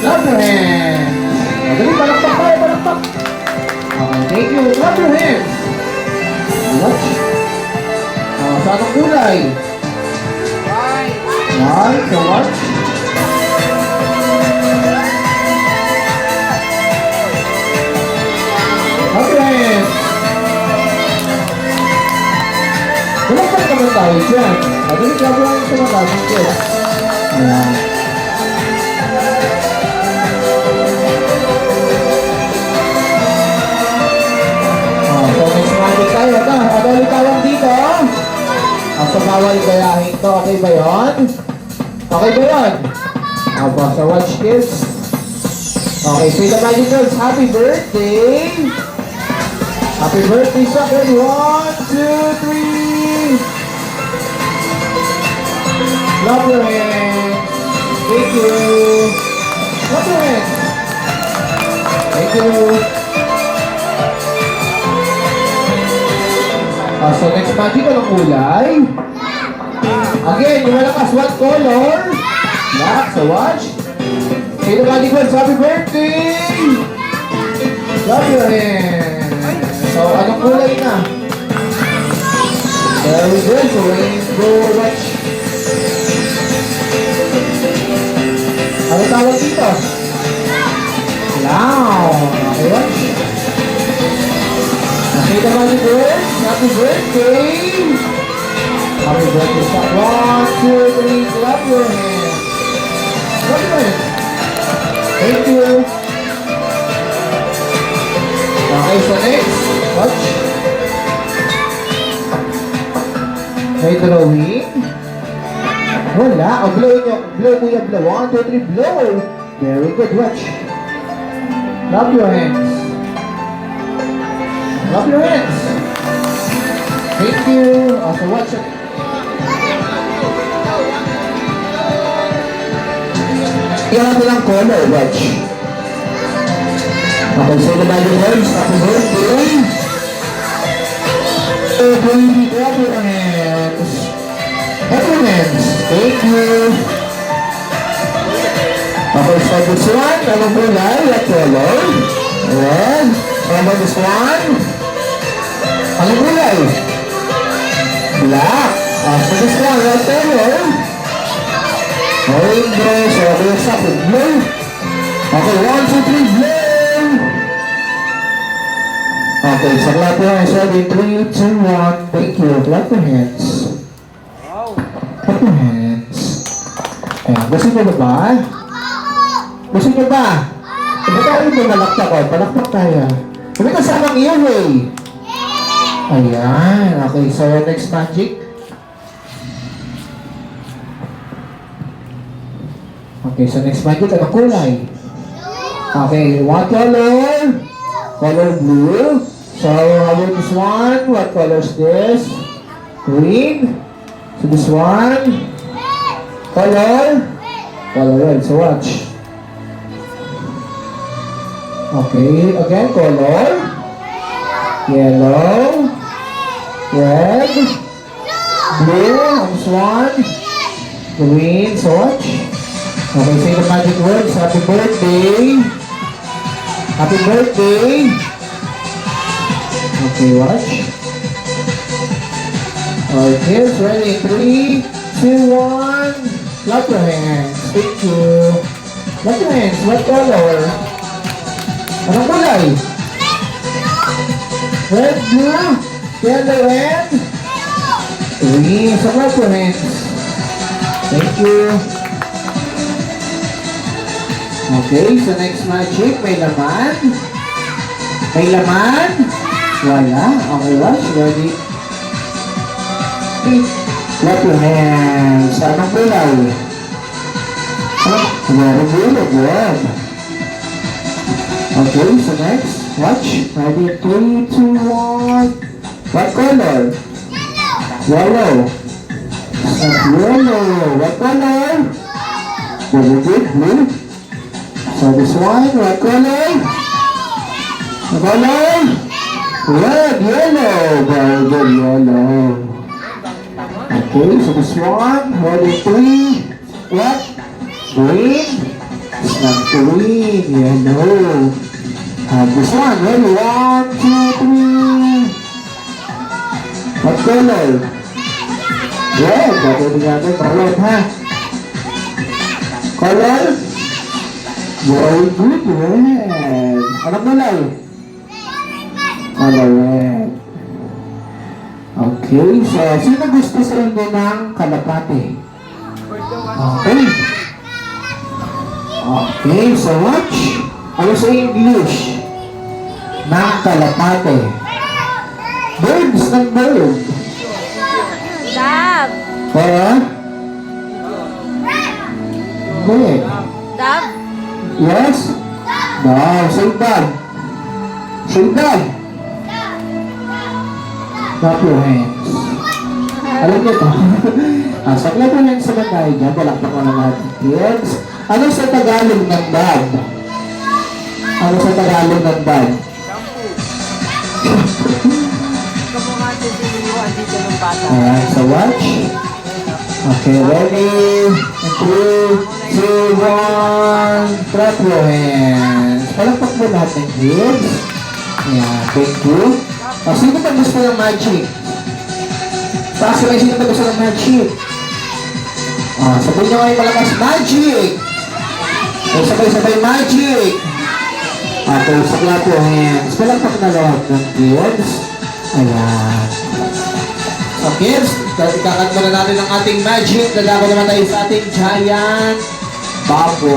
Clap your hands. Madali, palakpak tayo, palakpak. Okay, thank you. Clap your hands. Watch. Sa anong kulay? White. So watch. Clap your hands. Palakpak naman tayo dyan. Madali, clap your hands naman tayo. Ayan. Tayo na, ada litawan dito. Ang bawal gayahin to, okay ba yun? Okay ba yun? Opo, sa watch kids. Okay, say the magic words, happy birthday! Happy birthday sa akin, 1, 2, 3! Clap your hands! Thank you! Clap your hands! Thank you! So next magic, anong kulay? Again, yung malakas, what color? Black, so watch. Say the magic words, happy birthday! Clap your hands. So, anong kulay na? Very good, so rainbow, watch. Ano tawag dito? Clown. Okay, watch. Say the magic words, happy birthday! Happy birthday, stop. 1, 2, 3, clap your hands. Clap your hands. Thank you. Okay, so next, watch. May drawing. Wala. Oh, blow nyo. Blow, kuya, blow. 1, 2, 3, blow. Very good, watch. Clap your hands. Clap your hands. Thank you. So watch it. Yan natin ang color, watch. Okay, say the magic words. Happy birthday. Oh, baby, clap your hands. Clap your hands. Thank you. Okay, so this one, anong kulay? What color? Ayan. How about this one? Anong kulay? Black. So this one, what color? Rainbow. So we'll start with blue. Okay, 1, 2, 3, blue. Okay, so clap your hands. Ready? 3, 2, 1. Thank you. Clap your hands. Clap your hands. Ayan, gusto nyo ba ba? Gusto nyo ba? Ba't tayo ito malakpak ko? Palakpak tayo. Kami kasamang iyo, eh. Ayan. Okay, so next magic. Okay, so next magic, ano kulay? Okay, what color? Color blue. So, how about this one? What color is this? Green. So this one? Color? Color red. So watch. Okay, again, color. Yellow. Red. Blue. On this one. Green. So watch. Okay, say the magic words. Happy birthday. Happy birthday. Okay, watch. Okay, it's ready. 3, 2, 1. Clap your hands. Thank you. Clap your hands. What color? Anong kulay? Red, blue, yellow, and green. So clap your hands. Thank you. Okay, so next magic, may laman. May laman? Wala. Okay, watch. Ready? Clap your hands. Anong kulay? Very good. Good. Okay, so next, watch. Ready? 3, 2, 1. What color? Yellow. Yellow. What color? Very good. Blue. So this one, what color? What color? Red, yellow. Very good, yellow. Okay, so this one, ready? 3, what? Green. This one, green, yellow. This one, ready? 1, 2, 3. What color? Red. Pwede natin red, ha? Color? Very good, red. Anong kulay? Color red. Okay, so sino gusto sa inyo ng kalapate? Okay. Okay, so watch. Ano sa English? Ng kalapate. Birds ng bird. Dove. Kaya? Good. Dove. Yes? No, say dog. Say dog. Clap your hands. Alam niyo to? So, clap your hands naman tayo dyan. Palakpak ko na lahat ng kids. Ano sa Tagalog ng dog? Ano sa Tagalog ng dog? Kamukha si Sinuan dito ng bata. Alright, so watch. Okay, ready? 3, 2, 1. Clap your hands. Palakpak mo lahat ng kids. Ayan, thank you. Sino pa gusto ng magic? Taas na sino pa gusto ng magic? Sabihin nyo kayo malakas, magic! Sabay-sabay magic! Okay, so clap your hands. Palakpak na lahat ng kids. Ayan. So kids, kakanta na natin ang ating magic. Dadako naman tayo sa ating giant bubble.